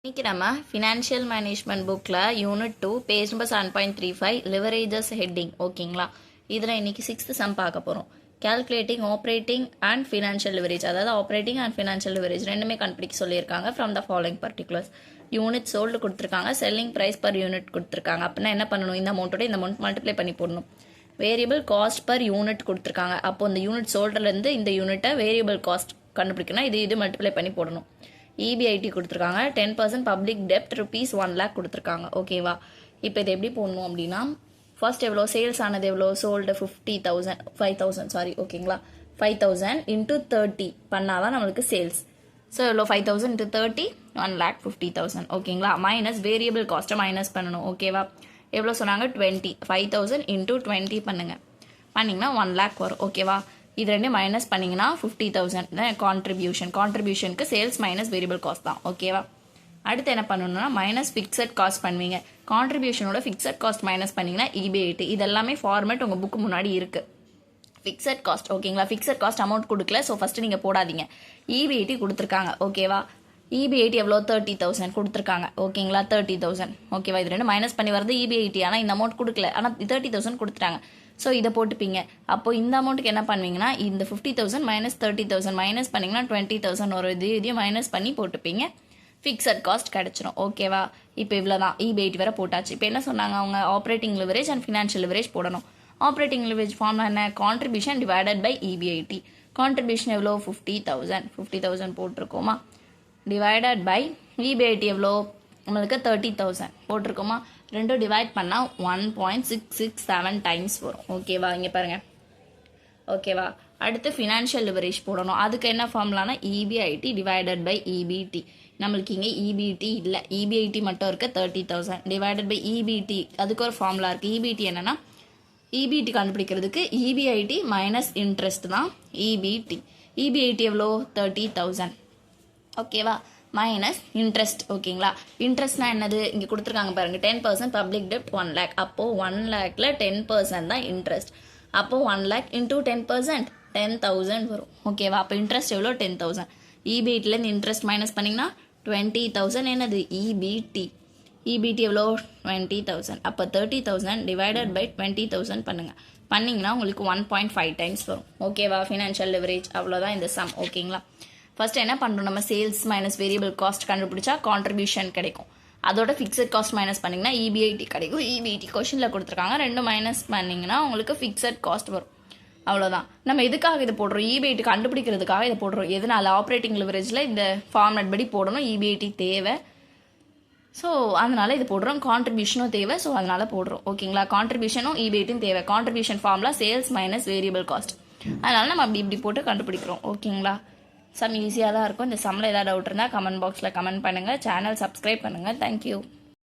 இன்னைக்கு நம்ம financial management புக்கில் யூனிட் 2 பேஜ் நம்பர் 7.35 லிவரேஜஸ் ஹெட்டிங் ஓகேங்களா. இதில் இன்னைக்கு 6th சம் பார்க்க போகிறோம். Calculating operating and financial leverage, அதாவது ஆப்ரேட்டிங் அண்ட் ஃபினான்ஷியல் லிவரேஜ் ரெண்டுமே கண்டுபிடிக்க சொல்லியிருக்காங்க. From the following particulars. Unit sold கொடுத்துருக்காங்க, செல்லிங் ப்ரைஸ் பர் யூனிட் கொடுத்துருக்காங்க. அப்படின்னா என்ன பண்ணணும், இந்த அமௌண்ட்டோட இந்த அமௌண்ட் மல்டிப்ளை பண்ணி போடணும். வேரியபிள் காஸ்ட் பர் யூனிட் கொடுத்துருக்காங்க. அப்போ இந்த யூனிட் சோல்டுலேருந்து இந்த யூனிட்டை வேரியபிள் காஸ்ட் கண்டுபிடிக்கணும். இது மல்டிப்ளை பண்ணி போடணும். இபிஐடி கொடுத்துருக்காங்க, 10% பப்ளிக் டெப்ட் ருபீஸ் 1 lakh கொடுத்துருக்காங்க. ஓகேவா. இப்போ இது எப்படி போடணும் அப்படின்னா, ஃபர்ஸ்ட் எவ்வளோ சேல்ஸ் ஆனது, எவ்வளோ சோல்டு 5,000 ஓகேங்களா. 5,000 இன்ட்டு 30 பண்ணால் தான் நம்மளுக்கு சேல்ஸ். ஸோ எவ்வளோ 5,000 இன்ட்டு 30 1,50,000 ஓகேங்களா. மைனஸ் வேரியபிள் காஸ்ட்டை மைனஸ் பண்ணணும். ஓகேவா. எவ்வளோ சொன்னாங்க 20, 5,000 இன்ட்டு 20 பண்ணுங்க, பண்ணிங்கன்னா 1 lakh வரும். ஓகேவா. இது ரெண்டு மைனஸ் பண்ணிங்கன்னா 50,000 தான் கான்ட்ரிபியூஷனுக்கு சேல்ஸ் மைனஸ் வேரியபிள் காஸ்ட் தான். ஓகேவா. அடுத்து என்ன பண்ணணும்னா மைனஸ் ஃபிக்ஸட் காஸ்ட் பண்ணுவீங்க. கான்ட்ரிபியூஷனோட ஃபிக்ஸட் காஸ்ட் மைனஸ் பண்ணிங்கன்னா இபிஐடி. இது எல்லாமே ஃபார்மேட் உங்கள் புக்கு முன்னாடி இருக்குது. ஃபிக்ஸட் காஸ்ட் ஓகேங்களா. ஃபிக்ஸட் காஸ்ட் அமௌண்ட் கொடுக்கல, ஸோ ஃபஸ்ட்டு நீங்கள் போடாதீங்க. இபிஐடி கொடுத்துருக்காங்க. ஓகேவா. இபிஐடி எவ்வளோ 30,000 கொடுத்துருக்காங்க. ஓகேங்களா. 30,000 ஓகேவா. இது ரெண்டு மைனஸ் பண்ணி வரது இபிஐடி. ஆனால் இந்த அமௌண்ட் கொடுக்கல, ஆனால் 30,000 கொடுத்துட்டாங்க. ஸோ இதை போட்டுப்பீங்க. அப்போ இந்த அமௌண்ட்டுக்கு என்ன பண்ணுவீங்கன்னா, இந்த 50,000 மைனஸ் 30,000 மைனஸ் பண்ணிங்கன்னா 20,000 ஒரு இதையும் மைனஸ் பண்ணி போட்டுப்பீங்க. ஃபிக்ஸட் காஸ்ட் கிடச்சிரும். ஓகேவா. இப்போ இவ்வளோ தான், இபிஐடி வரை போட்டாச்சு. இப்போ என்ன சொன்னாங்க அவங்க, operating leverage and financial leverage போடணும். ஆப்ரேட்டிங் லிவரேஜ் ஃபார்ம்ல என்ன, contribution divided by EBIT. Contribution எவ்வளோ 50,000 போட்டிருக்கோமா, டிவைடட் பை இபிஐடி எவ்வளோ நம்மளுக்கு 30,000 போட்டிருக்கோமா. ரெண்டும் டிவைட் பண்ணால் 1.667 டைம்ஸ் வரும். ஓகேவா. இங்கே பாருங்கள். ஓகேவா. அடுத்து ஃபினான்ஷியல் லிவரேஜ் போடணும். அதுக்கு என்ன ஃபார்முலானா இபிஐடி டிவைடட் பை இபிடி. நம்மளுக்கு இங்கே இபிடி இல்லை, இபிஐடி மட்டும் இருக்க 30,000 டிவைடட் பை இபிடி. அதுக்கு ஒரு ஃபார்முலா இருக்குது. இபிடி என்னென்னா, இபிடி கண்டுபிடிக்கிறதுக்கு இபிஐடி மைனஸ் இன்ட்ரெஸ்ட் தான் இபிடி. இபிஐடி எவ்வளோ 30,000 ஓகேவா, மைனஸ் இன்ட்ரெஸ்ட். ஓகேங்களா. இன்ட்ரெஸ்ட்னா என்னது, இங்கே கொடுத்துருக்காங்க பாருங்கள், 10% பப்ளிக் டெப்ட் 1 lakh. அப்போது 1 lakhல 10% தான் இன்ட்ரெஸ்ட். அப்போது 1 lakh இன்டூ 10% 10,000 வரும். ஓகேவா. அப்போ இன்ட்ரெஸ்ட் எவ்வளோ 10,000. இபிஐடிலேருந்து இன்ட்ரெஸ்ட் மைனஸ் பண்ணிங்கன்னா 20,000 என்னது இபிடி. இபிடி எவ்வளோ 20,000. அப்போ 30,000 டிவைடட் பை 20,000 பண்ணுங்கள். பண்ணிங்கன்னா உங்களுக்கு 1.5 டைம்ஸ் வரும். ஓகேவா. ஃபினான்ஷியல் லிவரேஜ் அவ்வளோதான் இந்த சம். ஓகேங்களா. ஃபர்ஸ்ட் என்ன பண்ணுறோம், நம்ம சேல்ஸ் மைனஸ் வேரியபிள் காஸ்ட் கண்டுபிடிச்சா கான்ட்ரிபியூஷன் கிடைக்கும். அதோட ஃபிக்ஸட் காஸ்ட் மைனஸ் பண்ணிங்கன்னா இபிஐடி கிடைக்கும். இபிஐடி கொஷனில் கொடுத்துருக்காங்க, ரெண்டும் மைனஸ் பண்ணிங்கன்னா உங்களுக்கு ஃபிக்ஸட் காஸ்ட் வரும். அவ்வளோதான். நம்ம எதுக்காக இது போடுறோம், இபிஐடி கண்டுபிடிக்கிறதுக்காக இதை போடுறோம். எதனால, ஆப்ரேட்டிங் லிவரேஜில் இந்த ஃபார்மேட் படி போடணும். இபிஐடி தேவை, ஸோ அதனால இது போடுறோம். கான்ட்ரிபியூஷனும் தேவை, ஸோ அதனால போடுறோம். ஓகேங்களா. கான்ட்ரிபியூஷனும் இபிஐடியும் தேவை. Contribution formula sales minus variable cost. அதனால நம்ம இப்படி போட்டு கண்டுபிடிக்கிறோம். ஓகேங்களா. சம் ஈஸியாக தான் இருக்கும். இந்த சம்மில் ஏதாவது டவுட் இருந்தால் கமெண்ட் பாக்ஸில் கமெண்ட் பண்ணுங்கள். சேனல் சப்ஸ்கிரைப் பண்ணுங்கள். தேங்க்யூ.